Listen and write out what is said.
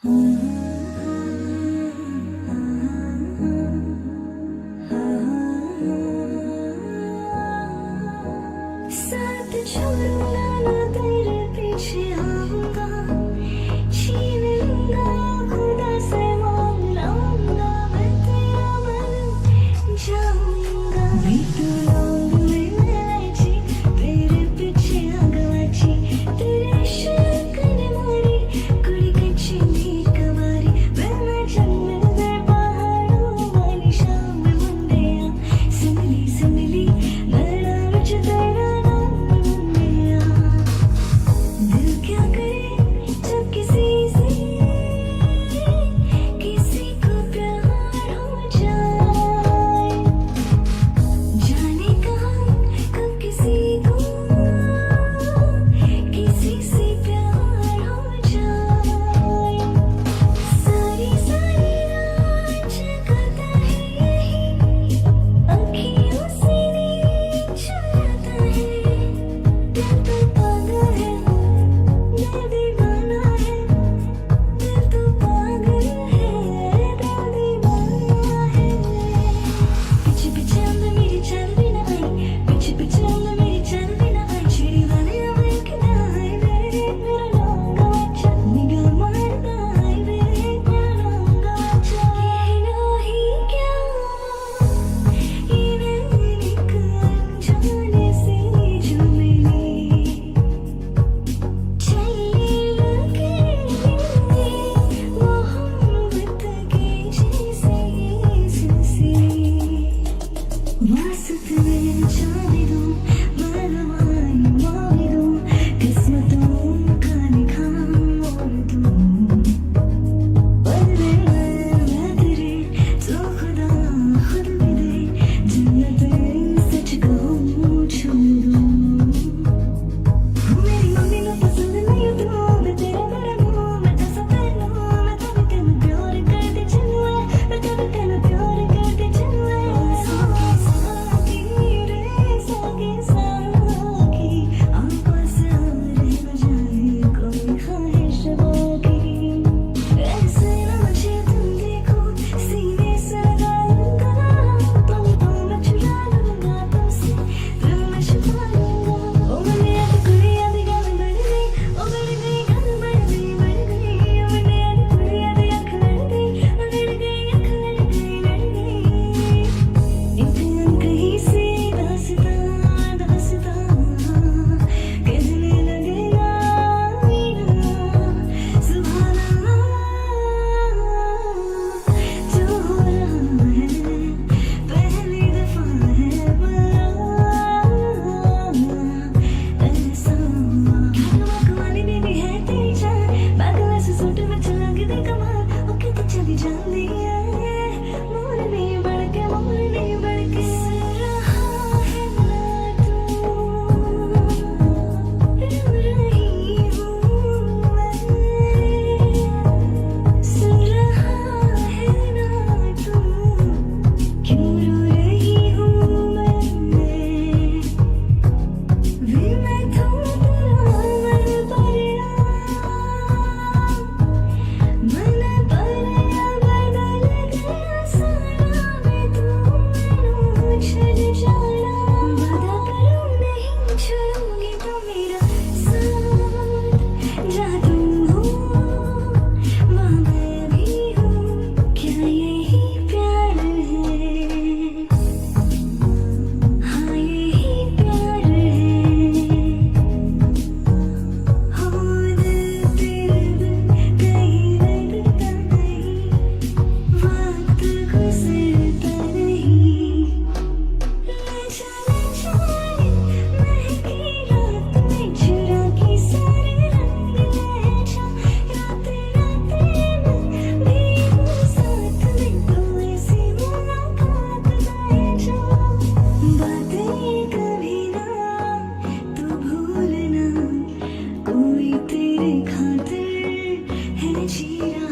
साथ छोड़ूंगा ना तेरे पीछे आऊंगा, छीन लूंगा खुदा से मांग लाऊंगा, मैं तेरा बन जाऊंगा। बीतू लौंग में इलायची, तेरे पीछे आगवाची, तेरे इश्क ने मारी कुड़ी कच्ची नी कवारी, मैं जन्नत दे पहाड़ों वाली शाम मुंडिया, सिमली नैना विच तेरा नाम मुंडिया। दिल क्या करे जब किसी को प्यार हो जाए, जाने कहाँ कब किसी को किसी से प्यार हो जाए। सारी रात जगाता है यही, अखियों से नींद चुराता है, दिल तो पागल है, दिल दीवाना है, दिल तो पागल है, दिल दीवाना है। पीछे पीछे अंदर मेरी चल भी ना आई, पीछे पीछे अंदर मेरी चल भी ना आई, चिड़ी वाले अमर के ना आए वे, मेरा लौंगा बच्चा निगाह मारता है वे, मेरा लौंगा बच्चा। कहना ही क्या ये एक अनजाने से जो मिली, चलने लगे मोहब्बत के जैसे सिलसिले, वास्ते में जाने दो मालूम दो, किस्मतों का लिखा मोड़ दूं, बदले मैं तेरे तो खुदा खुद भी दे, जन्नतें सच कहूँ छोड़ दूं। मेरी मम्मी को पसंद नहीं तू, मैं तेरा बड़ा हूँ, मैं तो सब पहनूं, मैं तो भी तेरा प्यार करती चलूँ, मैं तो भी तेरा प्यार करती चलूँ। साकी साकी रे साकी साकी, आंखों से रह न जाए कोई ख्वाहिश बाकी, ऐसे ना मुझे तुम देखो, सीने से लगा लूंगा, पलकों में चुरा लूंगा तुमसे, दिल में छुपा लूंगा। ओ मैंने आज कुड़िया दी गल बढ़ गई, ओ बढ़ गई गल बढ़ गई बढ़ गई, ओ मैंने आज कुड़िया दी अख लड़ गई, ओ लड़ गई अख लड़ गई लड़ गई। एक कहीं से दास्तां दास्तां कहने लगेगा सुभान अल्लाह, जो हो रहा है पहली दफा है भला ऐसा। कमाली बेबी है तेरी जान, पागल ऐसे सूट में चला के दे कमाल, ओ कितनी चली जाती है मोरनी बढ़ के सर रहा है ना तू, रो रही हूँ मैं, सुन रहा है ना तू, क्यों रो रही हूँ मैं तो तेरा मन परेआ बदल गया सारा, मैं तू मैनू छड़ जाना, वादा करूँ नहीं छोड़ूंगी तो मेरा साथ, जहाँ तुम हो वहाँ मैं भी हूँ, क्या यही प्यार है, हाँ यही प्यार है। हो दिल तेरे बिन कहीं लगता नहीं, वक्त गुजरता नहीं, ले जाने महकी रात में चुरा के सारे रंग ले जा, रात में भी हूँ साथ में, तो ऐसी मुलाकात ले जा। बातें कभी ना तू भूलना, कोई तेरे खातिर है जी रहा।